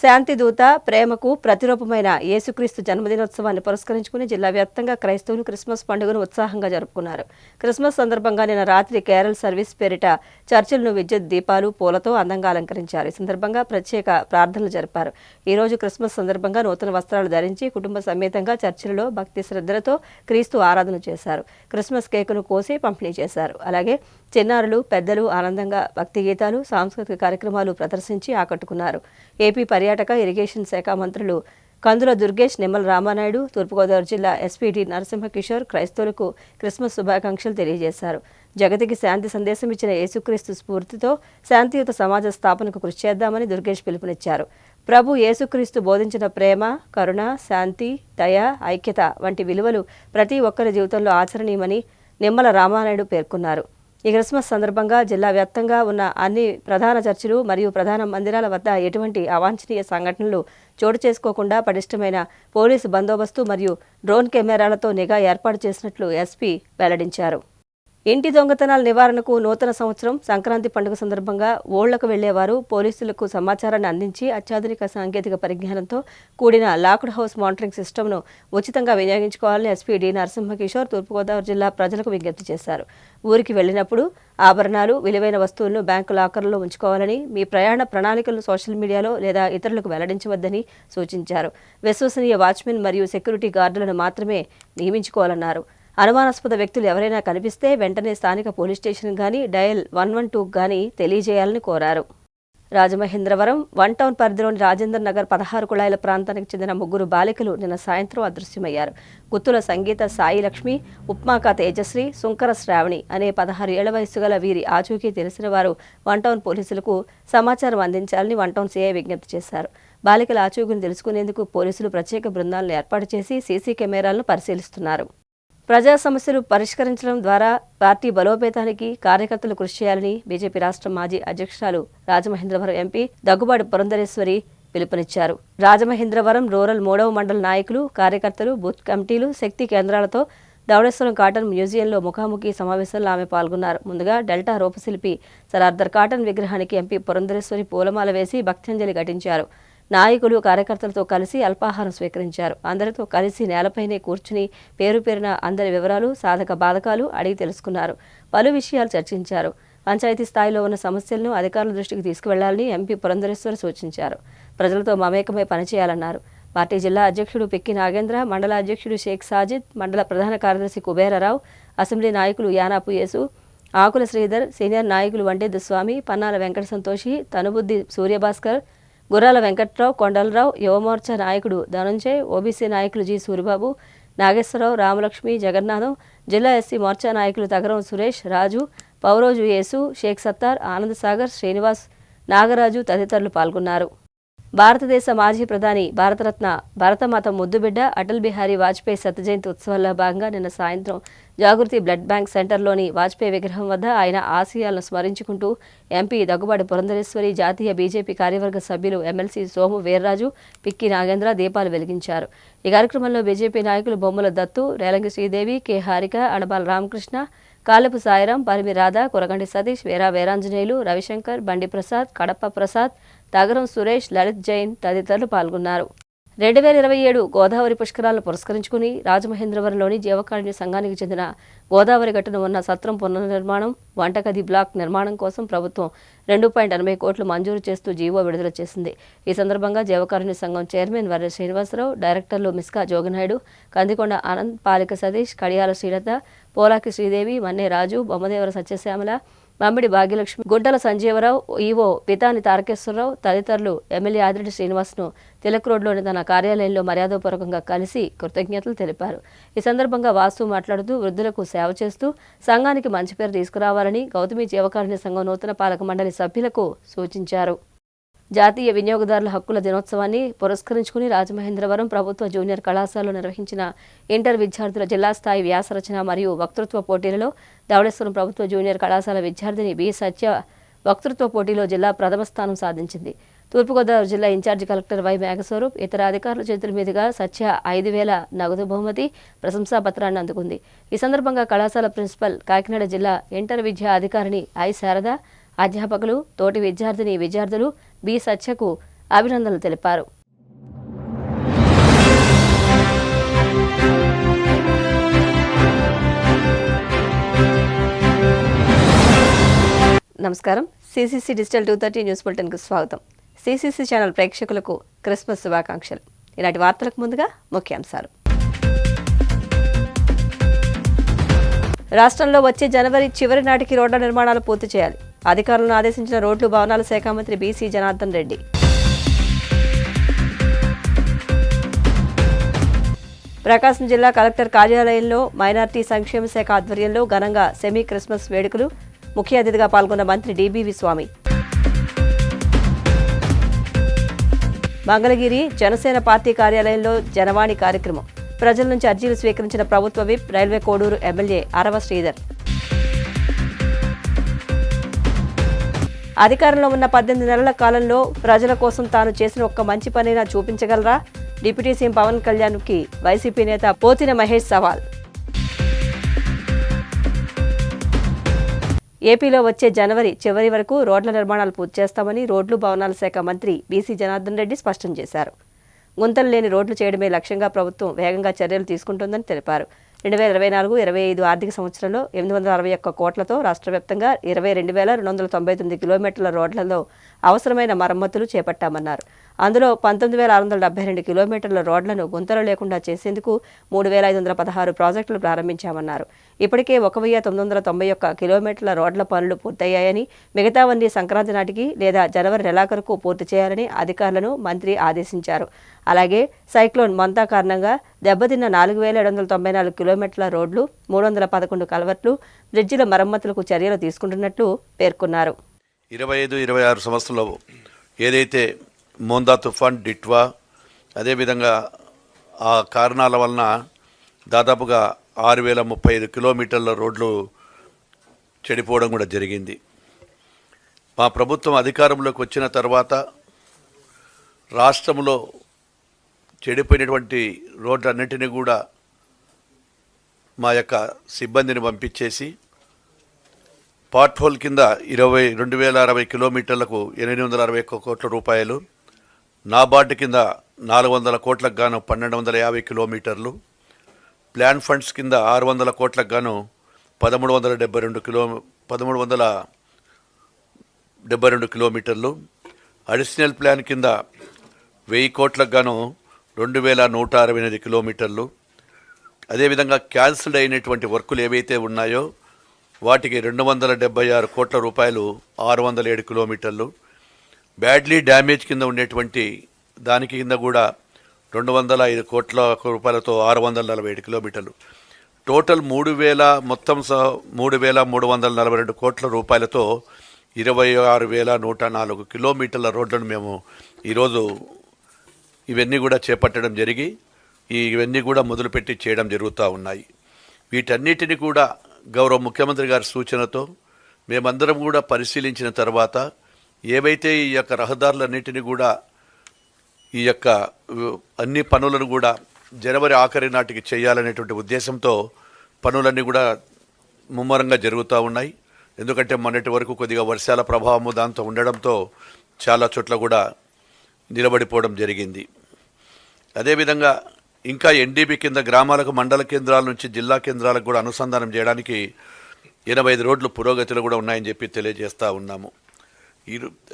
శాంతి దూత ప్రేమకు ప్రతిరూపమైన యేసుక్రీస్తు జన్మదినోత్సవాన్ని పురస్కరించుకుని జిల్లా వ్యాప్తంగా క్రైస్తవులు క్రిస్మస్ పండుగను ఉత్సాహంగా జరుపుకున్నారు. క్రిస్మస్ సందర్భంగా నిన్న రాత్రి కేరళ సర్వీస్ పేరిట చర్చిలను విద్యుత్ దీపాలు, పూలతో అందంగా అలంకరించారు. ఈ సందర్భంగా ప్రత్యేక ప్రార్థనలు జరిపారు. ఈ రోజు క్రిస్మస్ సందర్భంగా నూతన వస్త్రాలు ధరించి కుటుంబ సమేతంగా చర్చిలలో భక్తి శ్రద్ధలతో క్రీస్తు ఆరాధన చేశారు. క్రిస్మస్ కేకును కోసి పంపిణీ చేశారు. అలాగే చిన్నారులు, పెద్దలు ఆనందంగా భక్తి గీతాలు, సాంస్కృతిక కార్యక్రమాలు ప్రదర్శించి ఆకట్టుకున్నారు. ఏపీ పర్యాటక ఇరిగేషన్ శాఖ మంత్రులు కందుల దుర్గేష్, నిమ్మల రామానాయుడు, తూర్పుగోదావరి జిల్లా ఎస్పీ నరసింహకిషోర్ క్రైస్తవులకు క్రిస్మస్ శుభాకాంక్షలు తెలియజేశారు. జగతికి శాంతి సందేశం ఇచ్చిన యేసుక్రీస్తు స్ఫూర్తితో శాంతియుత సమాజ స్థాపనకు కృషి చేద్దామని దుర్గేష్ పిలుపునిచ్చారు. ప్రభు యేసుక్రీస్తు బోధించిన ప్రేమ, కరుణ, శాంతి, దయ, ఐక్యత వంటి విలువలు ప్రతి ఒక్కరి జీవితంలో ఆచరణీయమని నిమ్మల రామానాయుడు పేర్కొన్నారు. ఈ క్రిస్మస్ సందర్భంగా జిల్లా వ్యాప్తంగా ఉన్న అన్ని ప్రధాన చర్చిలు మరియు ప్రధాన మందిరాల వద్ద ఎటువంటి అవాంఛనీయ సంఘటనలు చోటు చేసుకోకుండా పటిష్టమైన పోలీసు బందోబస్తు మరియు డ్రోన్ కెమెరాలతో నిఘా ఏర్పాటు చేసినట్లు ఎస్పీ వెల్లడించారు. ఇంటి దొంగతనాల నివారణకు నూతన సంవత్సరం, సంక్రాంతి పండుగ సందర్భంగా ఓళ్లకు వెళ్లేవారు పోలీసులకు సమాచారాన్ని అందించి అత్యాధునిక సాంకేతిక పరిజ్ఞానంతో కూడిన లాక్డ్ హౌస్ మానిటరింగ్ సిస్టమ్ను ఉచితంగా వినియోగించుకోవాలని ఎస్పీ నరసింహకిషోర్ తూర్పుగోదావరి జిల్లా ప్రజలకు విజ్ఞప్తి చేశారు. ఊరికి వెళ్లినప్పుడు ఆభరణాలు, విలువైన వస్తువులను బ్యాంకు లాకర్లో ఉంచుకోవాలని, మీ ప్రయాణ ప్రణాళికలను సోషల్ మీడియాలో లేదా ఇతరులకు వెల్లడించవద్దని సూచించారు. విశ్వసనీయ వాచ్మెన్ మరియు సెక్యూరిటీ గార్డులను మాత్రమే నియమించుకోవాలన్నారు. అనుమానాస్పద వ్యక్తులు ఎవరైనా కనిపిస్తే వెంటనే స్థానిక పోలీస్ స్టేషన్ గానీ డయల్ 112 గానీ తెలియజేయాలని కోరారు. రాజమహేంద్రవరం వన్ టౌన్ పరిధిలోని రాజేంద్ర నగర్ 16 కుళాయిల ప్రాంతానికి చెందిన 3 బాలికలు నిన్న సాయంత్రం అదృశ్యమయ్యారు. గుత్తుల సంగీత సాయి లక్ష్మి, ఉప్మాక తేజశ్రీ, సుంకర శ్రావణి అనే 16 ఏళ్ల వయసు గల వీరి ఆచూకీ తెలిసిన వారు వన్ టౌన్ పోలీసులకు సమాచారం అందించాలని వన్ టౌన్ సీఐ విజ్ఞప్తి చేశారు. బాలికల ఆచూకీని తెలుసుకునేందుకు పోలీసులు ప్రత్యేక బృందాలను ఏర్పాటు చేసి సీసీ కెమెరాలను పరిశీలిస్తున్నారు. ప్రజా సమస్యలు పరిష్కరించడం ద్వారా పార్టీ బలోపేతానికి కార్యకర్తలు కృషి చేయాలని బీజేపీ రాష్ట్ర మాజీ అధ్యక్షురాలు రాజమహేంద్రవరం ఎంపీ దగ్గుబాటి పురంధరేశ్వరి పిలుపునిచ్చారు. రాజమహేంద్రవరం రూరల్ 3వ మండల నాయకులు, కార్యకర్తలు, బూత్ కమిటీలు, శక్తి కేంద్రాలతో ధవళేశ్వరం కాటన్ మ్యూజియంలో ముఖాముఖి సమావేశంలో ఆమె పాల్గొన్నారు. ముందుగా డెల్టా రూపశిల్పి సరార్దర్ కాటన్ విగ్రహానికి ఎంపీ పురంధరేశ్వరి పూలమాల వేసి భక్త్యంజలి ఘటించారు. నాయకులు, కార్యకర్తలతో కలిసి అల్పాహారం స్వీకరించారు. అందరితో కలిసి నేలపైనే కూర్చుని పేరు పేరున అందరి వివరాలు, సాధక బాధకాలు అడిగి తెలుసుకున్నారు. పలు విషయాలు చర్చించారు. పంచాయతీ స్థాయిలో ఉన్న సమస్యలను అధికారుల దృష్టికి తీసుకువెళ్లాలని ఎంపీ పురంధరేశ్వరి సూచించారు. ప్రజలతో మమేకమై పనిచేయాలన్నారు. పార్టీ జిల్లా అధ్యక్షుడు పిక్కి నాగేంద్ర, మండల అధ్యక్షుడు షేక్ సాజిద్, మండల ప్రధాన కార్యదర్శి కుబేరరావు, అసెంబ్లీ నాయకులు యానాపు యేసు, ఆకుల శ్రీధర్, సీనియర్ నాయకులు వండేద్దు స్వామి, పన్నాల వెంకట సంతోషి, తనుబుద్ది సూర్యభాస్కర్, గుర్రాల వెంకట్రావు, కొండలరావు, యువమోర్చా నాయకుడు ధనుంజయ్, ఓబీసీ నాయకులు జి సూరిబాబు, నాగేశ్వరరావు, రామలక్ష్మి, జగన్నాథం, జిల్లా ఎస్సీ మోర్చా నాయకులు తగరం సురేష్, రాజు, పౌరోజు యేసు, షేక్ సత్తార్, ఆనంద్ సాగర్, శ్రీనివాస్, నాగరాజు తదితరులు పాల్గొన్నారు. భారతదేశ మాజీ ప్రధాని, భారతరత్న భారతమాత ముద్దుబిడ్డ అటల్ బిహారీ వాజ్పేయి శత జయంతి ఉత్సవాల్లో భాగంగా నిన్న సాయంత్రం జాగృతి బ్లడ్ బ్యాంక్ సెంటర్లోని వాజ్పేయి విగ్రహం వద్ద ఆయన ఆశయాలను స్మరించుకుంటూ ఎంపీ దగ్గుబాటి పురంధరేశ్వరి, జాతీయ బీజేపీ కార్యవర్గ సభ్యులు ఎమ్మెల్సీ సోము వీర్రాజు, పిక్కి నాగేంద్ర దీపాలు వెలిగించారు. ఈ కార్యక్రమంలో బీజేపీ నాయకులు బొమ్మల దత్తు, రేలంగి శ్రీదేవి, కె హారిక, అడబాల రామకృష్ణ, కాలపు సాయిరాం, పరిమి రాధ, కొరగండి సతీష్, వీరాంజనేయులు, రవిశంకర్, బండి ప్రసాద్, కడప ప్రసాద్, తగరం సురేష్, లలిత్ జైన్ తదితరులు పాల్గొన్నారు. 2027 గోదావరి పుష్కరాలను పురస్కరించుకుని రాజమహేంద్రవరంలోని జీవకారుణ్య సంఘానికి చెందిన గోదావరి గట్టున ఉన్న సత్రం పునర్నిర్మాణం, వంటగది బ్లాక్ నిర్మాణం కోసం ప్రభుత్వం 2.80 కోట్లు మంజూరు చేస్తూ జీవో విడుదల చేసింది. ఈ సందర్భంగా జీవకారుణ్య సంఘం చైర్మన్ వర్ర శ్రీనివాసరావు, డైరెక్టర్లు మిస్కా జోగినాయుడు, కందికొండ ఆనంద్, పాలిక సతీష్, కడియాల శ్రీలత, పోలాకి శ్రీదేవి, మన్నే రాజు, బొమ్మదేవర సత్యశ్యామల, మమ్మిడి భాగ్యలక్ష్మి, గుంటల సంజీవరావు, ఈవో పితాని తారకేశ్వరరావు తదితరులు ఎమ్మెల్యే ఆదిరెడ్డి శ్రీనివాస్ను తిలక్ రోడ్లోని తన కార్యాలయంలో మర్యాదపూర్వకంగా కలిసి కృతజ్ఞతలు తెలిపారు. ఈ సందర్భంగా వాసు మాట్లాడుతూ వృద్ధులకు సేవ చేస్తూ సంఘానికి మంచి పేరు తీసుకురావాలని గౌతమి జీవకారుణ్య సంఘం నూతన పాలక మండలి సభ్యులకు సూచించారు. జాతీయ వినియోగదారుల హక్కుల దినోత్సవాన్ని పురస్కరించుకుని రాజమహేంద్రవరం ప్రభుత్వ జూనియర్ కళాశాలలో నిర్వహించిన ఇంటర్ విద్యార్థుల జిల్లా స్థాయి వ్యాసరచన మరియు వక్తృత్వ పోటీలలో ధవళేశ్వరం ప్రభుత్వ జూనియర్ కళాశాల విద్యార్థిని బి సత్య వక్తృత్వ పోటీలో జిల్లా ప్రథమ స్థానం సాధించింది. తూర్పుగోదావరి జిల్లా ఇన్ఛార్జి కలెక్టర్ వై మేఘస్వరూప్, ఇతర అధికారుల చేతుల మీదుగా సత్య 5,000 నగదు బహుమతి, ప్రశంసా పత్రాన్ని అందుకుంది. ఈ సందర్భంగా కళాశాల ప్రిన్సిపల్, కాకినాడ జిల్లా ఇంటర్ విద్యా అధికారిని ఐ శారద, అధ్యాపకులు, తోటి విద్యార్థిని విద్యార్థులు బి సత్యకు అభినందనలు తెలిపారు. నమస్కారం. సిసిసి డిజిటల్ 230 న్యూస్ బులెటిన్కు స్వాగతం. సిసిసి ఛానల్ ప్రేక్షకులకు క్రిస్మస్ శుభాకాంక్షలు. ఈనాటి వార్తలకు ముందుగా ముఖ్యాంశాలు. రాష్ట్రంలో వచ్చే జనవరి చివరి నాటికి రోడ్ల నిర్మాణాలు పూర్తి చేయాలి. అధికారులను ఆదేశించిన రోడ్లు భవనాల శాఖ మంత్రి బీసీ జనార్దన్ రెడ్డి. ప్రకాశం జిల్లా కలెక్టర్ కార్యాలయంలో మైనార్టీ సంక్షేమ శాఖ ఆధ్వర్యంలో ఘనంగా సెమీ క్రిస్మస్ వేడుకలు. ముఖ్య అతిథిగా పాల్గొన్న మంత్రి డిబివి స్వామి. మంగళగిరి జనసేన పార్టీ కార్యాలయంలో జనవాణి కార్యక్రమం. ప్రజల నుంచి అర్జీలు స్వీకరించిన ప్రభుత్వ విప్ రైల్వే కోడూరు ఎమ్మెల్యే అరవ శ్రీధర్. అధికారంలో ఉన్న 18 నెలల కాలంలో ప్రజల కోసం తాను చేసిన ఒక్క మంచి పనైనా చూపించగలరా? డిప్యూటీ సీఎం పవన్ కళ్యాణ్కి వైసీపీ నేత పోతిన మహేష్ సవాల్. ఏపీలో వచ్చే జనవరి చివరి వరకు రోడ్ల నిర్మాణాలు పూర్తి చేస్తామని రోడ్లు భవనాల శాఖ మంత్రి బీసీ జనార్దన్ రెడ్డి స్పష్టం చేశారు. గుంతలు లేని రోడ్లు చేయడమే లక్ష్యంగా ప్రభుత్వం వేగంగా చర్యలు తీసుకుంటోందని తెలిపారు. 2024-25 ఆర్థిక సంవత్సరంలో 861 కోట్లతో రాష్ట్ర వ్యాప్తంగా 22,299 కిలోమీటర్ల రోడ్లలో అవసరమైన మరమ్మతులు చేపట్టామన్నారు. అందులో 19,672 కిలోమీటర్ల రోడ్లను గుంతలు లేకుండా చేసేందుకు 3,516 ప్రాజెక్టులు ప్రారంభించామన్నారు. ఇప్పటికే 1,991 కిలోమీటర్ల రోడ్ల పనులు పూర్తయ్యాయని, మిగతావన్నీ సంక్రాంతి నాటికి లేదా జనవరి నెలాఖరుకు పూర్తి చేయాలని అధికారులను మంత్రి ఆదేశించారు. అలాగే సైక్లోన్ మంతా కారణంగా దెబ్బతిన్న 4,794 కిలోమీటర్ల రోడ్లు, 311 కల్వర్ట్లు, బ్రిడ్జిల మరమ్మతులకు చర్యలు తీసుకుంటున్నట్లు పేర్కొన్నారు. 25-26 సంవత్సరంలో ఏదైతే మోందా తుఫాన్, డిట్వా, అదేవిధంగా ఆ కారణాల వలన దాదాపుగా 6,035 కిలోమీటర్ల రోడ్లు చెడిపోవడం కూడా జరిగింది. మా ప్రభుత్వం అధికారంలోకి వచ్చిన తర్వాత రాష్ట్రంలో చెడిపోయినటువంటి రోడ్లన్నింటినీ కూడా మా యొక్క సిబ్బందిని పంపించేసి పార్ట్ హోల్ కింద 2,060 కిలోమీటర్లకు 861 కోట్ల రూపాయలు, నాబార్డు కింద 400 కోట్లకు గాను 1,250 కిలోమీటర్లు, ప్లాన్ ఫండ్స్ కింద 600 కోట్లకు గాను 1,372 కిలోమీటర్లు, అడిషనల్ ప్లాన్ కింద 1000 కోట్లకు గాను 2,168 కిలోమీటర్లు, అదేవిధంగా క్యాన్సిల్డ్ అయినటువంటి వర్కులు ఏవైతే ఉన్నాయో వాటికి 276 కోట్ల రూపాయలు 607 కిలోమీటర్లు, బ్యాడ్లీ డ్యామేజ్ కింద ఉండేటువంటి దానికి కింద కూడా 205 కోట్ల రూపాయలతో 647 కిలోమీటర్లు, టోటల్ 3,342 కోట్ల రూపాయలతో 26,104 కిలోమీటర్ల రోడ్లను మేము ఈరోజు ఇవన్నీ కూడా చేపట్టడం జరిగి ఇవన్నీ కూడా మొదలుపెట్టి చేయడం జరుగుతూ ఉన్నాయి. వీటన్నిటిని కూడా గౌరవ ముఖ్యమంత్రి గారి సూచనతో మేమందరం కూడా పరిశీలించిన తర్వాత ఏవైతే ఈ యొక్క రహదారులన్నింటినీ కూడా ఈ యొక్క అన్ని పనులను కూడా జనవరి ఆఖరి నాటికి చేయాలనేటువంటి ఉద్దేశంతో పనులన్నీ కూడా ముమ్మరంగా జరుగుతూ ఉన్నాయి. ఎందుకంటే మొన్నటి వరకు కొద్దిగా వర్షాల ప్రభావము దాంతో ఉండడంతో చాలా చోట్ల కూడా నిలబడిపోవడం జరిగింది. అదేవిధంగా ఇంకా ఎన్డీబీ కింద గ్రామాలకు మండల కేంద్రాల నుంచి జిల్లా కేంద్రాలకు కూడా అనుసంధానం చేయడానికి 85 రోడ్లు పురోగతిలో కూడా ఉన్నాయని చెప్పి తెలియజేస్తూ ఉన్నాము.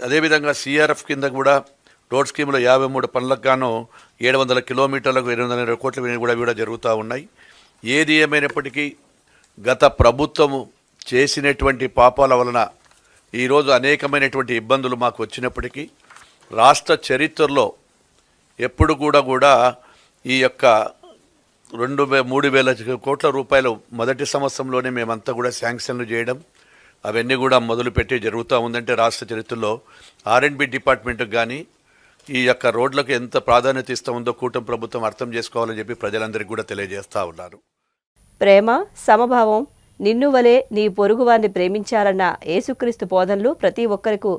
అదేవిధంగా సిఆర్ఎఫ్ కింద కూడా రోడ్ స్కీమ్లో 53 పనులకు గాను 700 కిలోమీటర్లకు 820 కోట్ల కూడా జరుగుతూ ఉన్నాయి. ఏది ఏమైనప్పటికీ గత ప్రభుత్వము చేసినటువంటి పాపాల వలన ఈరోజు అనేకమైనటువంటి ఇబ్బందులు మాకు వచ్చినప్పటికీ రాష్ట్ర చరిత్రలో ఎప్పుడు కూడా ఈ యొక్క 3,000 కోట్ల రూపాయలు మొదటి సంవత్సరంలోనే మేమంతా కూడా శాంక్షన్లు చేయడం అవన్నీ కూడా మొదలుపెట్టి జరుగుతూ ఉందంటే రాష్ట్ర చరిత్రలో R&B డిపార్ట్మెంట్కి కానీ ఈ యొక్క రోడ్లకు ఎంత ప్రాధాన్యత ఇస్తూ ఉందో కూటమి ప్రభుత్వం అర్థం చేసుకోవాలని చెప్పి ప్రజలందరికీ కూడా తెలియజేస్తూ ఉన్నారు. ప్రేమ, సమభావం, నిన్ను వలే నీ పొరుగువారిని ప్రేమించాలన్న యేసుక్రీస్తు బోధనలు ప్రతి ఒక్కరికూ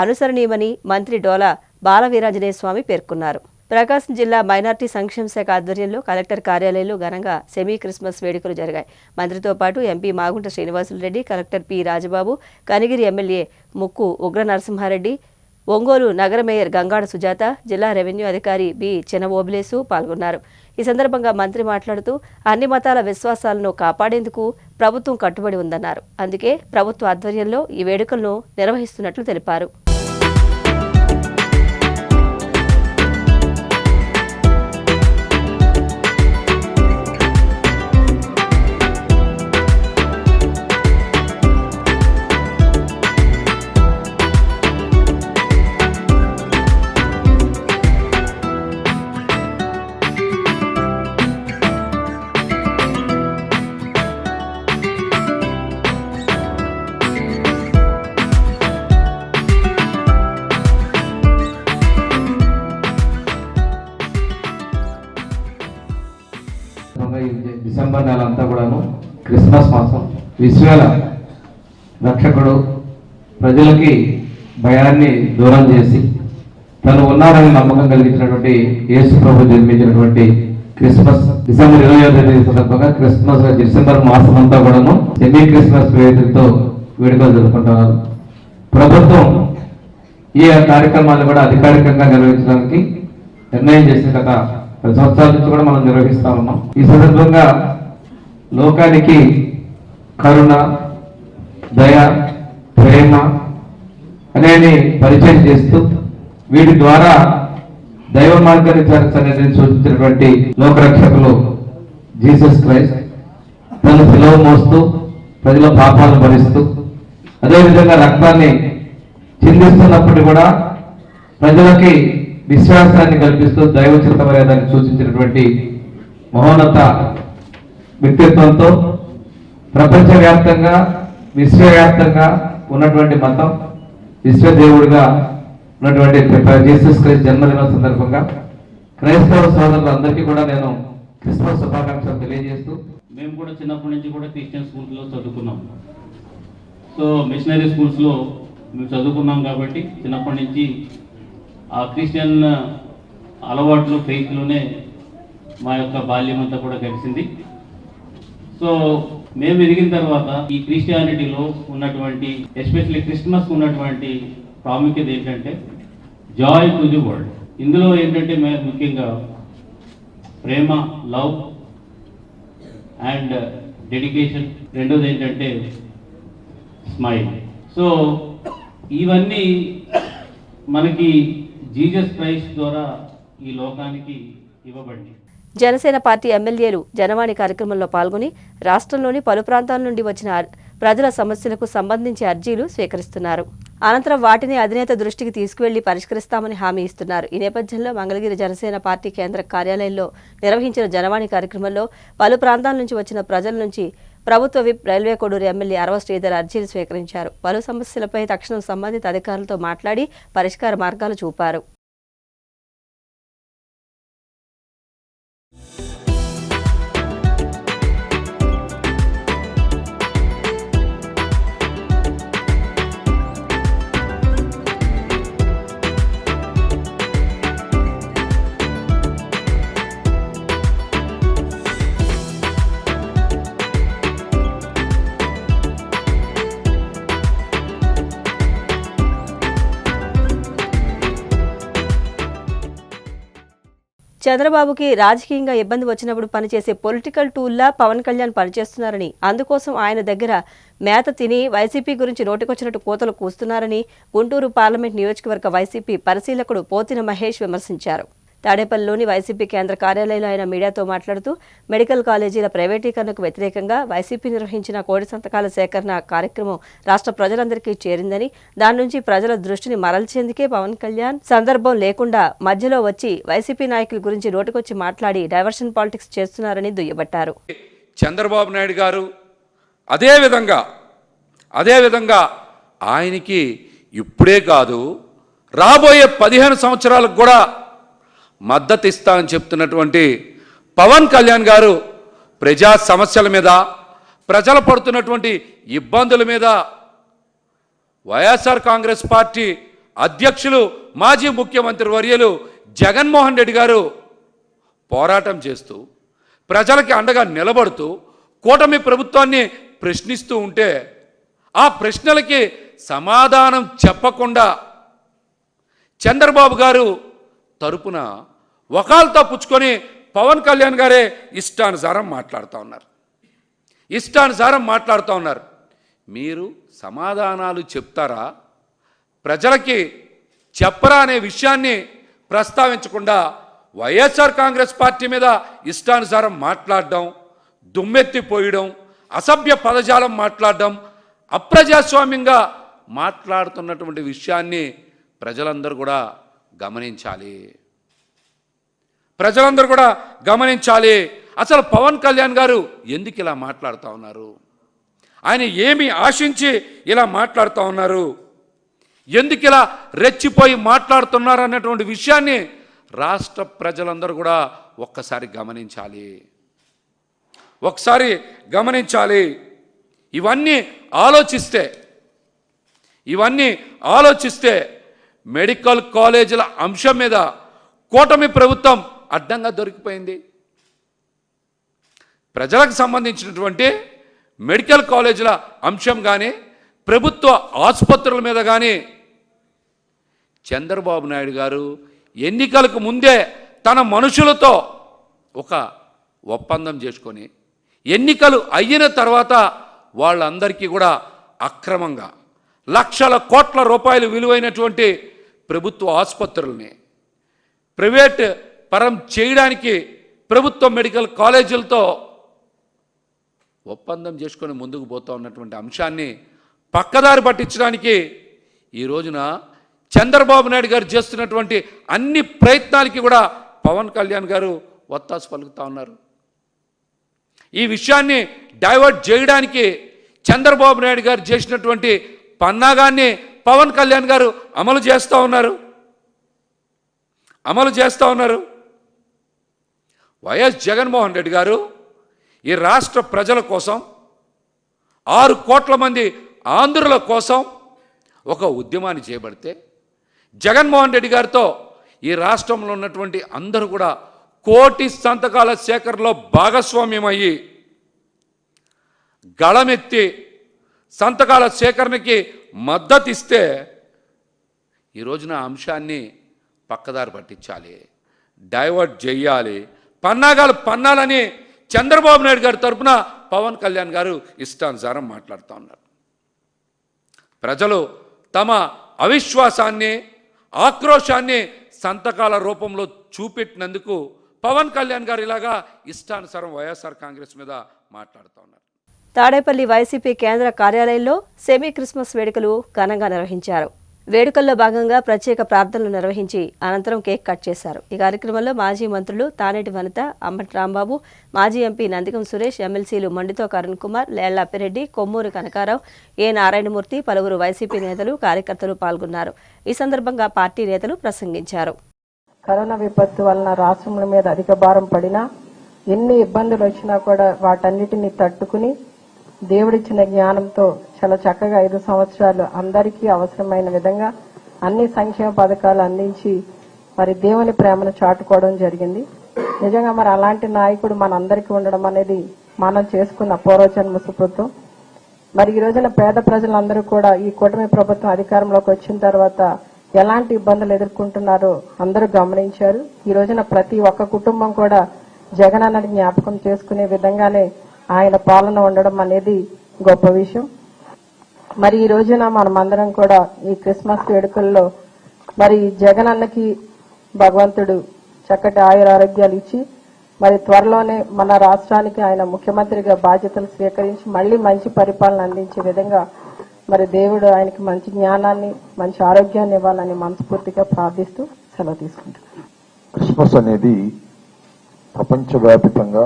అనుసరణీయమని మంత్రి డోలా బాలవీరాంజనేయ స్వామి పేర్కొన్నారు. ప్రకాశం జిల్లా మైనార్టీ సంక్షేమ శాఖ ఆధ్వర్యంలో కలెక్టర్ కార్యాలయంలో ఘనంగా సెమీ క్రిస్మస్ వేడుకలు జరిగాయి. మంత్రితో పాటు MP Magunta Srinivasulu Reddy, collector P Rajababu, Kanigiri MLA ముక్కు ఉగ్ర నరసింహారెడ్డి, ఒంగోలు నగర మేయర్ గంగాడ సుజాత, జిల్లా రెవెన్యూ అధికారి బి చెనవోబిలేసు పాల్గొన్నారు. ఈ సందర్భంగా మంత్రి మాట్లాడుతూ అన్ని మతాల విశ్వాసాలను కాపాడేందుకు ప్రభుత్వం కట్టుబడి ఉందన్నారు. అందుకే ప్రభుత్వ ఆధ్వర్యంలో ఈ వేడుకలను నిర్వహిస్తున్నట్లు తెలిపారు. డిసెంబర్ నెల అంతా కూడాను క్రిస్మస్ మాసం, విశ్వాల రక్షకుడు ప్రజలకి భయాన్ని దూరం చేసి తను ఉన్నారని నమ్మకం కలిగించినటువంటి యేసు ప్రభు జన్మించినటువంటి క్రిస్మస్ డిసెంబర్ 20వ తేదీ సందర్భంగా క్రిస్మస్ డిసెంబర్ మాసం అంతా కూడాను సెమీ క్రిస్మస్ వేడుకలతో వేడుకలు జరుపుకుంటున్నారు. ప్రభుత్వం ఈ కార్యక్రమాన్ని కూడా అధికారికంగా నిర్వహించడానికి నిర్ణయం చేసిన గత 10 సంవత్సరాల నుంచి కూడా మనం నిర్వహిస్తా ఉన్నాం. ఈ సందర్భంగా లోకానికి కరుణ, దయ, ప్రేమ అనేది పరిచయం చేస్తూ వీటి ద్వారా దైవ మార్గాన్ని చేర్చనేది సూచించినటువంటి లోకరక్షకులు జీసస్ క్రైస్ట్ తను శిలువ మోస్తూ ప్రజల పాపాలను భరిస్తూ అదేవిధంగా రక్తాన్ని చిందిస్తున్నప్పటికీ కూడా ప్రజలకి విశ్వాసాన్ని కల్పిస్తూ దైవ చిత్తమర్యాదాన్ని సూచించినటువంటి మహోన్నత వ్యక్తిత్వంతో ప్రపంచవ్యాప్తంగా విశ్వవ్యాప్తంగా ఉన్నటువంటి మతం, విశ్వదేవుడిగా ఉన్నటువంటి జీసస్ క్రైస్ట్ జన్మదినం సందర్భంగా క్రైస్తవ సోదరులందరికీ కూడా నేను క్రిస్మస్ శుభాకాంక్షలు తెలియజేస్తూ, మేము కూడా చిన్నప్పటి నుంచి కూడా క్రిస్టియన్ స్కూల్స్లో చదువుకున్నాం. సో మిషనరీ స్కూల్స్లో మేము చదువుకున్నాం కాబట్టి చిన్నప్పటి నుంచి ఆ క్రిస్టియన్ అలవాట్లు ఫెయిత్లోనే మా యొక్క బాల్యం అంతా కూడా గడిచింది. సో మేము ఎదిగిన తర్వాత ఈ క్రిస్టియానిటీలో ఉన్నటువంటి ఎస్పెషల్లీ క్రిస్మస్ ఉన్నటువంటి ప్రాముఖ్యత ఏంటంటే జాయ్ టు ది వరల్డ్. ఇందులో ఏంటంటే ముఖ్యంగా ప్రేమ, లవ్ అండ్ డెడికేషన్. రెండోది ఏంటంటే స్మైల్. సో ఇవన్నీ మనకి జీసస్ క్రైస్ట్ ద్వారా ఈ లోకానికి ఇవ్వబడింది. జనసేన పార్టీ ఎమ్మెల్యేలు జనవాణి కార్యక్రమంలో పాల్గొని రాష్ట్రంలోని పలు ప్రాంతాల నుండి వచ్చిన ప్రజల సమస్యలకు సంబంధించి అర్జీలు స్వీకరిస్తున్నారు. అనంతరం వాటిని అధినేత దృష్టికి తీసుకువెళ్లి పరిష్కరిస్తామని హామీ ఇస్తున్నారు. ఈ నేపథ్యంలో మంగళగిరి జనసేన పార్టీ కేంద్ర కార్యాలయంలో నిర్వహించిన జనవాణి కార్యక్రమంలో పలు ప్రాంతాల నుంచి వచ్చిన ప్రజల నుంచి ప్రభుత్వ విప్ రైల్వే కోడూరు ఎమ్మెల్యే అరవ శ్రీధర్ అర్జీలు స్వీకరించారు. పలు సమస్యలపై తక్షణం సంబంధిత అధికారులతో మాట్లాడి పరిష్కార మార్గాలు చూపారు. చంద్రబాబుకి రాజకీయంగా ఇబ్బంది వచ్చినప్పుడు పనిచేసే పొలిటికల్ టూల్లా పవన్ కళ్యాణ్ పనిచేస్తున్నారని, అందుకోసం ఆయన దగ్గర మేత తిని వైసీపీ గురించి నోటికొచ్చినట్టు కోతలు కూస్తున్నారని గుంటూరు పార్లమెంట్ నియోజకవర్గ వైసీపీ పరిశీలకుడు పోతిన మహేష్ విమర్శించారు. తాడేపల్లిలోని వైసీపీ కేంద్ర కార్యాలయంలో ఆయన మీడియాతో మాట్లాడుతూ మెడికల్ కాలేజీల ప్రైవేటీకరణకు వ్యతిరేకంగా వైసీపీ నిర్వహించిన కోడి సంతకాల సేకరణ కార్యక్రమం రాష్ట్ర ప్రజలందరికీ చేరిందని, దాని నుంచి ప్రజల దృష్టిని మరల్చేందుకే పవన్ కళ్యాణ్ సందర్భం లేకుండా మధ్యలో వచ్చి వైసీపీ నాయకుల గురించి నోటికొచ్చి మాట్లాడి డైవర్షన్ పాలిటిక్స్ చేస్తున్నారని దుయ్యబట్టారు. చంద్రబాబు నాయుడు గారు అదేవిధంగా ఆయనకి ఇప్పుడే కాదు రాబోయే 15 సంవత్సరాలకు కూడా మద్దతు ఇస్తా అని చెప్తున్నటువంటి పవన్ కళ్యాణ్ గారు ప్రజా సమస్యల మీద, ప్రజలు పడుతున్నటువంటి ఇబ్బందుల మీద వైఎస్ఆర్ కాంగ్రెస్ పార్టీ అధ్యక్షులు మాజీ ముఖ్యమంత్రి వర్యులు జగన్మోహన్ రెడ్డి గారు పోరాటం చేస్తూ ప్రజలకి అండగా నిలబడుతూ కూటమి ప్రభుత్వాన్ని ప్రశ్నిస్తూ ఉంటే ఆ ప్రశ్నలకి సమాధానం చెప్పకుండా చంద్రబాబు గారు తరపున వకాల్తా పుచ్చుకొని పవన్ కళ్యాణ్ గారే ఇష్టానుసారం మాట్లాడుతూ ఉన్నారు. మీరు సమాధానాలు చెప్తారా, ప్రజలకి చెప్పరా అనే విషయాన్ని ప్రస్తావించకుండా వైఎస్ఆర్ కాంగ్రెస్ పార్టీ మీద ఇష్టానుసారం మాట్లాడడం, దుమ్మెత్తిపోయడం, అసభ్య పదజాలం మాట్లాడడం, అప్రజాస్వామ్యంగా మాట్లాడుతున్నటువంటి విషయాన్ని ప్రజలందరూ కూడా గమనించాలి. అసలు పవన్ కళ్యాణ్ గారు ఎందుకు ఇలా మాట్లాడుతూ ఉన్నారు? ఆయన ఏమి ఆశించి ఇలా మాట్లాడుతూ ఉన్నారు? ఎందుకు ఇలా రెచ్చిపోయి మాట్లాడుతున్నారు అన్నటువంటి విషయాన్ని రాష్ట్ర ప్రజలందరూ కూడా ఒక్కసారి గమనించాలి. ఇవన్నీ ఆలోచిస్తే మెడికల్ కాలేజీల అంశం మీద కూటమి ప్రభుత్వం అడ్డంగా దొరికిపోయింది. ప్రజలకు సంబంధించినటువంటి మెడికల్ కాలేజీల అంశం కానీ, ప్రభుత్వ ఆసుపత్రుల మీద కానీ చంద్రబాబు నాయుడు గారు ఎన్నికలకు ముందే తన మనుషులతో ఒక ఒప్పందం చేసుకొని, ఎన్నికలు అయిన తర్వాత వాళ్ళందరికీ కూడా అక్రమంగా లక్షల కోట్ల రూపాయలు విలువైనటువంటి ప్రభుత్వ ఆసుపత్రుల్ని ప్రైవేట్ పరం చేయడానికి ప్రభుత్వ మెడికల్ కాలేజీలతో ఒప్పందం చేసుకొని ముందుకు పోతూ ఉన్నటువంటి అంశాన్ని పక్కదారి పట్టించడానికి ఈ రోజున చంద్రబాబు నాయుడు గారు చేస్తున్నటువంటి అన్ని ప్రయత్నాలకి కూడా పవన్ కళ్యాణ్ గారు ఒత్తాసు పలుకుతూ ఉన్నారు. ఈ విషయాన్ని డైవర్ట్ చేయడానికి చంద్రబాబు నాయుడు గారు చేసినటువంటి పన్నాగాన్ని పవన్ కళ్యాణ్ గారు అమలు చేస్తూ ఉన్నారు. వైఎస్ జగన్మోహన్ రెడ్డి గారు ఈ రాష్ట్ర ప్రజల కోసం, 6 కోట్ల మంది ఆంధ్రుల కోసం ఒక ఉద్యమాన్ని చేపడితే, జగన్మోహన్ రెడ్డి గారితో ఈ రాష్ట్రంలో ఉన్నటువంటి అందరూ కూడా కోటి సంతకాల సేకరణలో భాగస్వామ్యమయ్యి గళమెత్తి సంతకాల సేకరణకి మద్దతు ఇస్తే ఈ రోజున అంశాన్ని పక్కదారి పట్టించాలి, డైవర్ట్ చేయాలి, పన్నాలని చంద్రబాబు నాయుడు గారి తరపున పవన్ కళ్యాణ్ గారు ఇష్టానుసారం మాట్లాడుతూ ఉన్నారు. ప్రజలు తమ అవిశ్వాసాన్ని, ఆక్రోశాన్ని సంతకాల రూపంలో చూపెట్టినందుకు పవన్ కళ్యాణ్ గారు ఇలాగా ఇష్టానుసారం వైఎస్ఆర్ కాంగ్రెస్ మీద మాట్లాడుతూ ఉన్నారు. తాడేపల్లి వైసీపీ కేంద్ర కార్యాలయంలో సెమీ క్రిస్మస్ వేడుకలు ఘనంగా నిర్వహించారు. వేడుకల్లో భాగంగా ప్రత్యేక ప్రార్థనలు నిర్వహించి అనంతరం కేక్ కట్ చేశారు. ఈ కార్యక్రమంలో మాజీ మంత్రులు తానేటి వనిత, అంబటి రాంబాబు, మాజీ ఎంపీ నందిగం సురేష్, ఎమ్మెల్సీలు మండితో అరుణ్ కుమార్, లేళ్లప్పిరెడ్డి, కొమ్మూరు కనకారావు, ఏ నారాయణమూర్తి, పలువురు వైసీపీ నేతలు, కార్యకర్తలు పాల్గొన్నారు. ఈ సందర్భంగా పార్టీ నేతలు ప్రసంగించారు. కరోనా విపత్తు వలన రాష్ట్రముల మీద అధిక భారం పడినా, ఎన్ని ఇబ్బందులు వచ్చినా కూడా వాటన్నిటిని తట్టుకుని దేవుడిచ్చిన జ్ఞానంతో చాలా చక్కగా 5 సంవత్సరాలు అందరికీ అవసరమైన విధంగా అన్ని సంక్షేమ పథకాలు అందించి మరి దేవుని ప్రేమను చాటుకోవడం జరిగింది. నిజంగా మరి అలాంటి నాయకుడు మనందరికీ ఉండడం అనేది మనం చేసుకున్న పూర్వజన్మ సుకృతం. మరి ఈ రోజున పేద ప్రజలందరూ కూడా ఈ కూటమి ప్రభుత్వం అధికారంలోకి వచ్చిన తర్వాత ఎలాంటి ఇబ్బందులు ఎదుర్కొంటున్నారో అందరూ గమనించారు. ఈ రోజున ప్రతి ఒక్క కుటుంబం కూడా జగనన్నని జ్ఞాపకం చేసుకునే విధంగానే ఆయన పాలన ఉండడం అనేది గొప్ప విషయం. మరి ఈ రోజున మనమందరం కూడా ఈ క్రిస్మస్ వేడుకల్లో మరి జగనన్నకి భగవంతుడు చక్కటి ఆయురారోగ్యాలు ఇచ్చి మరి త్వరలోనే మన రాష్ట్రానికి ఆయన ముఖ్యమంత్రిగా బాధ్యతలు స్వీకరించి మళ్లీ మంచి పరిపాలన అందించే విధంగా మరి దేవుడు ఆయనకి మంచి జ్ఞానాన్ని, మంచి ఆరోగ్యాన్ని ఇవ్వాలని మనస్ఫూర్తిగా ప్రార్థిస్తూ సెలవు తీసుకుంటున్నాను. క్రిస్మస్ అనేది ప్రపంచవ్యాప్తంగా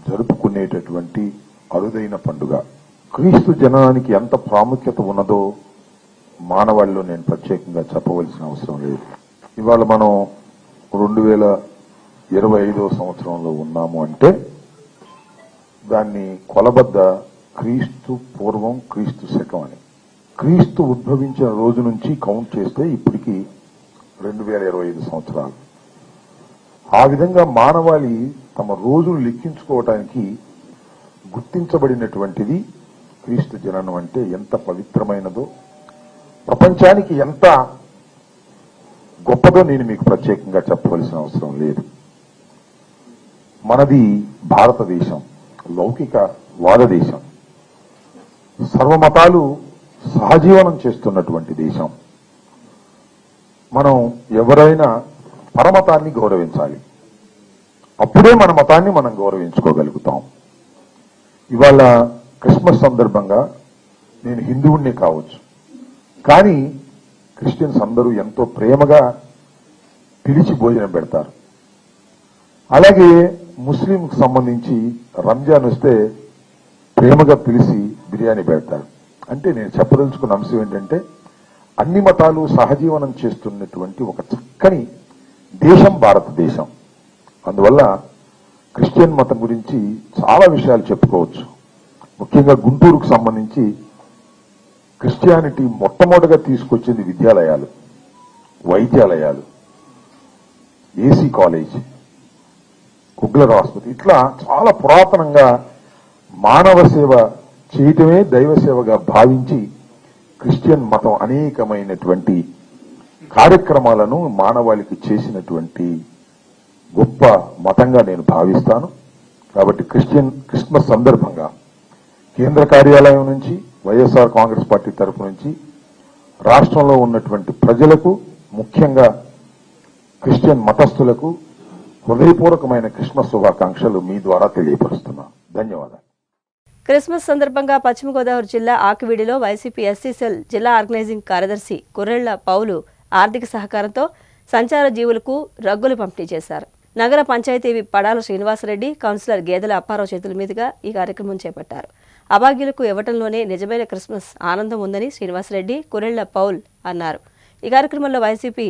జరుపుకునేటటువంటి అరుదైన పండుగ. క్రీస్తు జననానికి ఎంత ప్రాముఖ్యత ఉన్నదో మానవాళిలో నేను ప్రత్యేకంగా చెప్పవలసిన అవసరం లేదు. ఇవాళ మనం 2025వ సంవత్సరంలో ఉన్నాము అంటే దాన్ని కొలబద్ద క్రీస్తు పూర్వం, క్రీస్తు శకం అని. క్రీస్తు ఉద్భవించిన రోజు నుంచి కౌంట్ చేస్తే ఇప్పటికి 2025 సంవత్సరాలు. ఆ విధంగా మానవాళి తమ రోజులు లెక్కించుకోవటానికి గుర్తించబడినటువంటిది క్రీస్తు జననం. అంటే ఎంత పవిత్రమైనదో, ప్రపంచానికి ఎంత గొప్పదో నేను మీకు ప్రత్యేకంగా చెప్పవలసిన అవసరం లేదు. మనది భారతదేశం, లౌకిక వాద దేశం, సర్వమతాలు సహజీవనం చేస్తున్నటువంటి దేశం. మనం ఎవరైనా పరమతాన్ని గౌరవించాలి, అప్పుడే మన మతాన్ని మనం గౌరవించుకోగలుగుతాం. ఇవాళ క్రిస్మస్ సందర్భంగా నేను హిందువుణ్ణి కావచ్చు, కానీ క్రిస్టియన్స్ అందరూ ఎంతో ప్రేమగా పిలిచి భోజనం పెడతారు. అలాగే ముస్లింకు సంబంధించి రంజాన్ వస్తే ప్రేమగా పిలిచి బిర్యానీ పెడతారు. అంటే నేను చెప్పదలుచుకున్న అంశం ఏంటంటే, అన్ని మతాలు సహజీవనం చేస్తున్నటువంటి ఒక చక్కని దేశం భారతదేశం. అందువల్ల క్రిస్టియన్ మతం గురించి చాలా విషయాలు చెప్పుకోవచ్చు. ముఖ్యంగా గుంటూరుకు సంబంధించి క్రిస్టియానిటీ మొట్టమొదటిగా తీసుకొచ్చింది విద్యాలయాలు, వైద్యాలయాలు, ఏసీ కాలేజ్, కుగ్లర్ ఆసుపత్రి. ఇట్లా చాలా పురాతనంగా మానవ సేవ చేయటమే దైవ సేవగా భావించి క్రిస్టియన్ మతం అనేకమైనటువంటి కార్యక్రమాలను మానవాళికి చేసినటువంటి గొప్ప మతంగా నేను భావిస్తాను. కాబట్టి క్రిస్మస్ సందర్భంగా కేంద్ర కార్యాలయం నుంచి, వైఎస్ఆర్ కాంగ్రెస్ పార్టీ తరఫు నుంచి రాష్ట్రంలో ఉన్నటువంటి ప్రజలకు, ముఖ్యంగా క్రిస్టియన్ మతస్థులకు హృదయపూర్వకమైన క్రిస్మస్ శుభాకాంక్షలు మీ ద్వారా తెలియపరుస్తున్నాను. ధన్యవాదాలు. క్రిస్మస్ సందర్భంగా పశ్చిమ గోదావరి జిల్లా ఆకివీడిలో వైసీపీ ఎస్సీ సెల్ జిల్లా ఆర్గనైజింగ్ కార్యదర్శి కుర్రెళ్ల పౌలు ఆర్థిక సహకారంతో సంచార జీవులకు రగ్గులు పంపిణీ చేశారు. నగర పంచాయతీ పడాల శ్రీనివాసరెడ్డి, కౌన్సిలర్ గేదెల అప్పారావు చేతుల మీదుగా ఈ కార్యక్రమం చేపట్టారు. అభాగ్యులకు ఇవ్వటంలోనే నిజమైన క్రిస్మస్ ఆనందం ఉందని శ్రీనివాసరెడ్డి, కుర్రెళ్ల పౌల్ అన్నారు. ఈ కార్యక్రమంలో వైసీపీ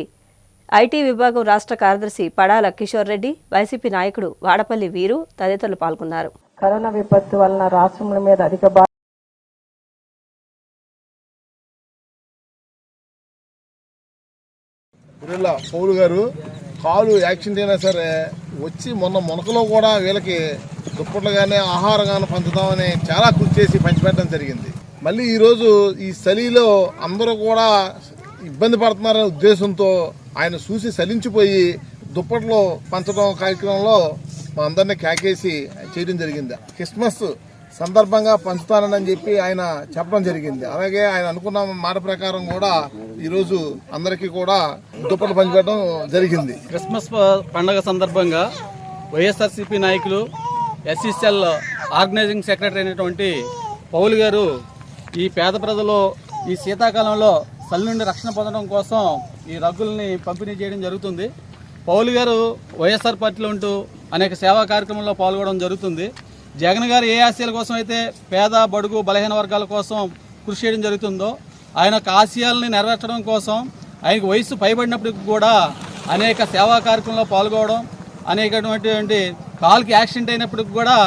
ఐటీ విభాగం రాష్ట్ర కార్యదర్శి పడాల కిషోర్ రెడ్డి, వైసీపీ నాయకుడు వాడపల్లి వీరు తదితరులు పాల్గొన్నారు. కరోనా విపత్తు వలన రాష్ట్రముల మీద అధిక కుర్రెళ్ల పౌలు గారు కాలు యాక్సిడెంట్ అయినా సరే వచ్చి మొనకలో కూడా వీళ్ళకి దుప్పట్లు కానీ ఆహారం కానీ పంచుతామని చాలా కృషి చేసి పంచిపెట్టడం జరిగింది. మళ్ళీ ఈరోజు ఈ చలిలో అందరూ కూడా ఇబ్బంది పడుతున్నారనే ఉద్దేశంతో ఆయన చూసి చలించిపోయి దుప్పట్లు పంచడం కార్యక్రమంలో మా అందరినీ కేకేసి చేయడం జరిగింది. క్రిస్మస్ సందర్భంగా పంచుతానని చెప్పి ఆయన చెప్పడం జరిగింది. అలాగే ఆయన అనుకున్న మాట ప్రకారం కూడా ఈరోజు అందరికీ కూడా దుప్పట్లు పంచిపెట్టడం జరిగింది. క్రిస్మస్ పండుగ సందర్భంగా వైఎస్ఆర్సీపీ నాయకులు ఎస్సీసీఎల్ ఆర్గనైజింగ్ సెక్రటరీ అయినటువంటి పౌలు గారు ఈ పేద ప్రజలు ఈ శీతాకాలంలో చలి నుండి రక్షణ పొందడం కోసం ఈ రగ్గుల్ని పంపిణీ చేయడం జరుగుతుంది. పౌలు గారు వైఎస్ఆర్ పార్టీలో ఉంటూ అనేక సేవా కార్యక్రమంలో పాల్గొనడం జరుగుతుంది. జగన్ గారు ఏ ఆశయాల కోసం అయితే పేద, బడుగు, బలహీన వర్గాల కోసం కృషి చేయడం జరుగుతుందో ఆయన ఆశయాలని నెరవేర్చడం కోసం ఆయనకు వయసు పైబడినప్పటికి కూడా అనేక సేవా కార్యక్రమంలో పాల్గొనడం, అనేకటువంటి కాలుకి యాక్సిడెంట్ అయినప్పటికి కూడా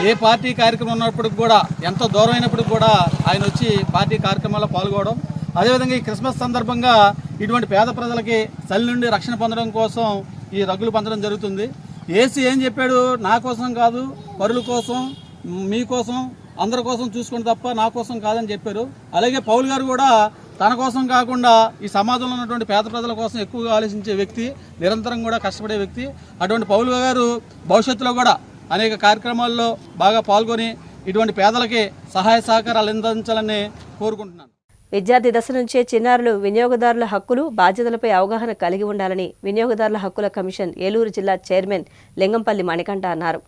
ఏ పార్టీ కార్యక్రమం ఉన్నప్పటికి కూడా ఎంతో దూరం అయినప్పటికి కూడా ఆయన వచ్చి పార్టీ కార్యక్రమాల్లో పాల్గొనడం. అదేవిధంగా ఈ క్రిస్మస్ సందర్భంగా ఇటువంటి పేద ప్రజలకి చలి నుండి రక్షణ పొందడం కోసం ఈ రగ్గులు పంచడం జరుగుతుంది. ఏసీ ఏం చెప్పాడు? నా కోసం కాదు, పరుల కోసం, మీకోసం, అందరి కోసం చూసుకుని తప్ప నా కోసం కాదని చెప్పారు. అలాగే పౌలు గారు కూడా తన కోసం కాకుండా ఈ సమాజంలో ఉన్నటువంటి పేద ప్రజల కోసం ఎక్కువగా ఆలోచించే వ్యక్తి, నిరంతరం కూడా కష్టపడే వ్యక్తి. అటువంటి పౌలు గారు భవిష్యత్తులో కూడా అనేక కార్యక్రమాల్లో బాగా పాల్గొని ఇటువంటి పేదలకి సహాయ సహకారాలు అందించాలని కోరుకుంటున్నాను. విద్యార్థి దశ నుంచే చిన్నారులు వినియోగదారుల హక్కులు, బాధ్యతలపై అవగాహన కలిగి ఉండాలని వినియోగదారుల హక్కుల కమిషన్ ఏలూరు జిల్లా చైర్మన్ లింగంపల్లి మణికంఠ అన్నారు.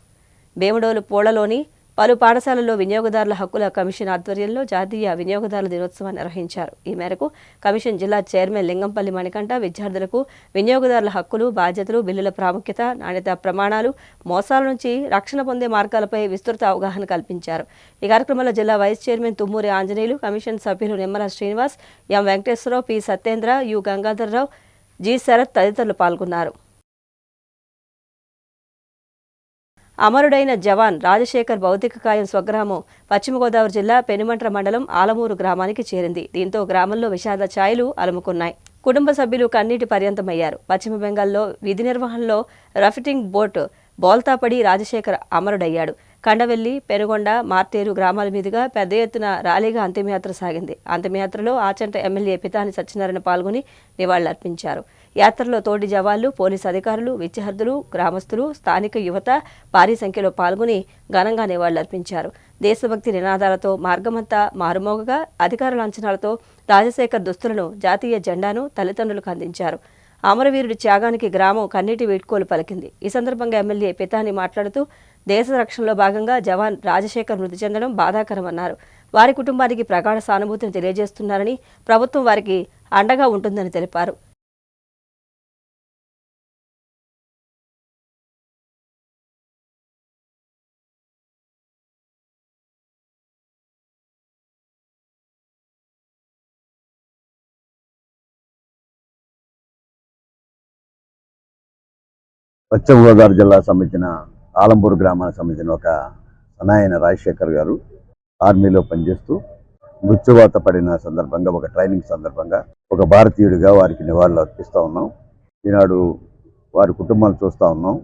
భీమడోలు పోళ్లలోని పలు పాఠశాలల్లో వినియోగదారుల హక్కుల కమిషన్ ఆధ్వర్యంలో జాతీయ వినియోగదారుల దినోత్సవాన్ని నిర్వహించారు. ఈ మేరకు కమిషన్ జిల్లా చైర్మన్ లింగంపల్లి మణికంఠ విద్యార్థులకు వినియోగదారుల హక్కులు, బాధ్యతలు, బిల్లుల ప్రాముఖ్యత, నాణ్యత ప్రమాణాలు, మోసాల నుంచి రక్షణ పొందే మార్గాలపై విస్తృత అవగాహన కల్పించారు. ఈ కార్యక్రమంలో జిల్లా vice chairman Tummuri Anjaneyulu, commission సభ్యులు Nimmala Srinivas, M Venkateswararao, P Satyendra, U Gangadharrao, G Sarath తదితరులు పాల్గొన్నారు. అమరుడైన జవాన్ రాజశేఖర్ భౌతిక కాయం స్వగ్రామం పశ్చిమ గోదావరి జిల్లా పెనుమంట్ర మండలం ఆలమూరు గ్రామానికి చేరింది. దీంతో గ్రామంలో విషాద ఛాయలు అలుముకున్నాయి. కుటుంబ సభ్యులు కన్నీటి పర్యంతమయ్యారు. పశ్చిమ బెంగాల్లో విధి నిర్వహణలో రఫ్టింగ్ బోట్ బోల్తాపడి రాజశేఖర్ అమరుడయ్యాడు. కండవెల్లి, పెనుగొండ, మార్టేరు గ్రామాల మీదుగా పెద్ద ఎత్తున ర్యాలీగా అంతిమయాత్ర సాగింది. అంతిమయాత్రలో ఆచంట ఎమ్మెల్యే పితాని సత్యనారాయణ పాల్గొని నివాళులర్పించారు. యాత్రలో తోటి జవాన్లు, పోలీసు అధికారులు, విద్యార్థులు, గ్రామస్తులు, స్థానిక యువత భారీ సంఖ్యలో పాల్గొని ఘనంగా నివాళులర్పించారు. దేశభక్తి నినాదాలతో మార్గమంతా మారుమోగగా అధికారుల అంచనాలతో రాజశేఖర్ దుస్తులను, జాతీయ జెండాను తల్లిదండ్రులకు అందించారు. అమరవీరుడి త్యాగానికి గ్రామం కన్నీటి వీడ్కోలు పలికింది. ఈ సందర్భంగా ఎమ్మెల్యే పితాని మాట్లాడుతూ దేశ రక్షణలో భాగంగా జవాన్ రాజశేఖర్ మృతి చెందడం బాధాకరమన్నారు. వారి కుటుంబానికి ప్రగాఢ సానుభూతిని తెలియజేస్తున్నారని, ప్రభుత్వం వారికి అండగా ఉంటుందని తెలిపారు. పశ్చిమ గోదావరి జిల్లాకు సంబంధించిన ఆలంపూర్ గ్రామానికి సంబంధించిన ఒక సనాయన రాజశేఖర్ గారు ఆర్మీలో పనిచేస్తూ మృత్యువాత పడిన సందర్భంగా, ఒక ట్రైనింగ్ సందర్భంగా ఒక భారతీయుడిగా వారికి నివాళులు అర్పిస్తూ ఉన్నాం. ఈనాడు వారి కుటుంబాలు చూస్తూ ఉన్నాం.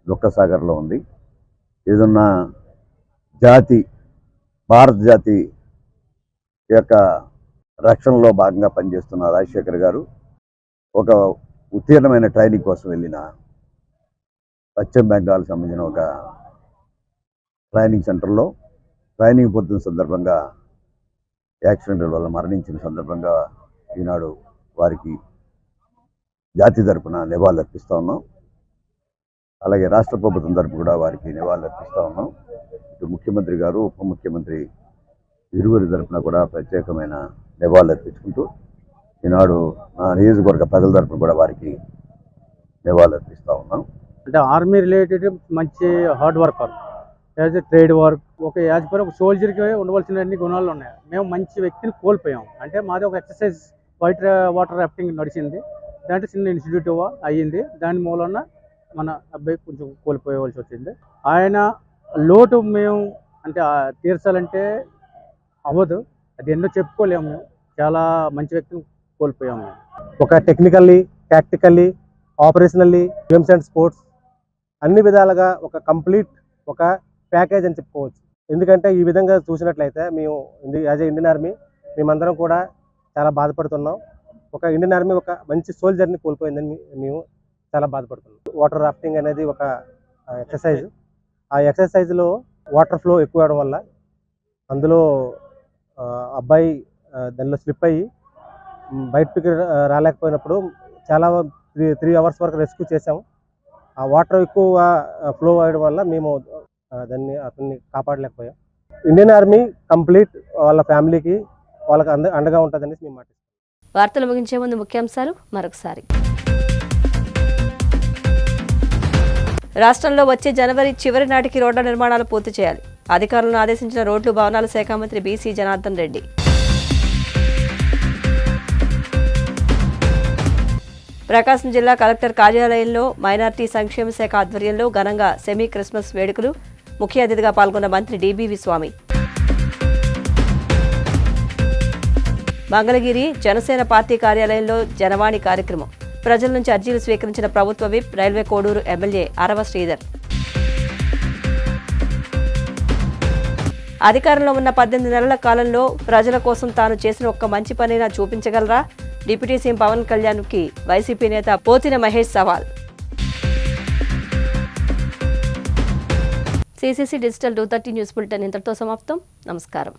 దుఃఖసాగర్లో ఉంది. ఏదన్నా జాతి, భారత జాతి యొక్క రక్షణలో భాగంగా పనిచేస్తున్న రాజశేఖర్ గారు ఒక ఉత్తీర్ణమైన ట్రైనింగ్ కోసం వెళ్ళిన పశ్చిమ బెంగాల్ సంబంధించిన ఒక ట్రైనింగ్ సెంటర్లో ట్రైనింగ్ పొందిన సందర్భంగా యాక్సిడెంట్ వల్ల మరణించిన సందర్భంగా ఈనాడు వారికి జాతి తరపున నివాళులు అర్పిస్తూ ఉన్నాం. అలాగే రాష్ట్ర ప్రభుత్వం తరపు కూడా వారికి నివాళులు అర్పిస్తూ ఉన్నాం. ఇటు ముఖ్యమంత్రి గారు, ఉప ముఖ్యమంత్రి ఇరువురి తరపున కూడా ప్రత్యేకమైన నివాళులు అర్పించుకుంటూ ఈనాడు నా నియోజకవర్గ ప్రజల తరపున కూడా వారికి నివాళులు అర్పిస్తూ ఉన్నాం. అంటే ఆర్మీ రిలేటెడ్ మంచి hard worker, as a trade work, as per ఒక సోల్జర్కి ఉండవలసిన అన్ని గుణాలు ఉన్నాయి. మేము మంచి వ్యక్తిని కోల్పోయాం. అంటే మాది ఒక ఎక్సర్సైజ్ వైట్ వాటర్ రాఫ్టింగ్ నడిచింది. దాంట్లో చిన్న ఇన్స్టిట్యూట్ అయ్యింది. దాని మూలన మన అబ్బాయి కొంచెం కోల్పోయవలసి వచ్చింది. ఆయన లోటు మేము అంటే తీర్చాలంటే అవ్వదు. అది ఎన్నో చెప్పుకోలేము. మేము చాలా మంచి వ్యక్తిని కోల్పోయాము. మేము ఒక technically, tactically, operationally, games and sports అన్ని విధాలుగా ఒక కంప్లీట్ ఒక ప్యాకేజ్ అని చెప్పుకోవచ్చు. ఎందుకంటే ఈ విధంగా చూసినట్లయితే మేము యాజ్ ఏ ఇండియన్ ఆర్మీ మేమందరం కూడా చాలా బాధపడుతున్నాం. ఒక ఇండియన్ ఆర్మీ ఒక మంచి సోల్జర్ని కోల్పోయిందని మేము చాలా బాధపడుతున్నాం. వాటర్ రాఫ్టింగ్ అనేది ఒక ఎక్సర్సైజ్. ఆ ఎక్సర్సైజ్లో వాటర్ ఫ్లో ఎక్కువ అవడం వల్ల అందులో అబ్బాయి దానిలో స్లిప్ అయ్యి బయటకి రాలేకపోయినప్పుడు చాలా 3 అవర్స్ వరకు రెస్క్యూ చేసాము. ఆ వాటర్ ఎక్కువ ఫ్లో అవ్వడం వల్ల మేము అతన్ని కాపాడలేకపోయాం. ఇండియన్ ఆర్మీ కంప్లీట్ వాళ్ళ ఫ్యామిలీకి వాళ్ళకి అండగా ఉంటుందని మేము మాట్లాడుతున్నాం. వార్తలు ముగించే ముందు ముఖ్యాంశాలు మరొకసారి. రాష్ట్రంలో వచ్చే జనవరి చివరి నాటికి రోడ్ల నిర్మాణాలు పూర్తి చేయాలి. అధికారులను ఆదేశించిన రోడ్లు, భవనాల శాఖ మంత్రి బీసీ జనార్దన్ రెడ్డి. ప్రకాశం జిల్లా కలెక్టర్ కార్యాలయంలో మైనార్టీ సంక్షేమ శాఖ ఆధ్వర్యంలో ఘనంగా సెమీ క్రిస్మస్ వేడుకలు. ముఖ్య అతిథిగా పాల్గొన్న మంత్రి డిబివి స్వామి. మంగళగిరి జనసేన పార్టీ కార్యాలయంలో జనవాణి కార్యక్రమం. ప్రజల నుంచి అర్జీలు స్వీకరించిన ప్రభుత్వ విప్, రైల్వే కోడూరు ఎమ్మెల్యే అరవ శ్రీధర్. అధికారంలో ఉన్న 18 నెలల కాలంలో ప్రజల కోసం తాను చేసిన ఒక్క మంచి పనైనా చూపించగలరా? డిప్యూటీ సీఎం పవన్ కళ్యాణ్కి వైసీపీ నేత పోతిన మహేష్ సవాల్. CCC డిజిటల్ 230 న్యూస్ బులెటిన్ ఇంతటితో సమాప్తం. నమస్కారం.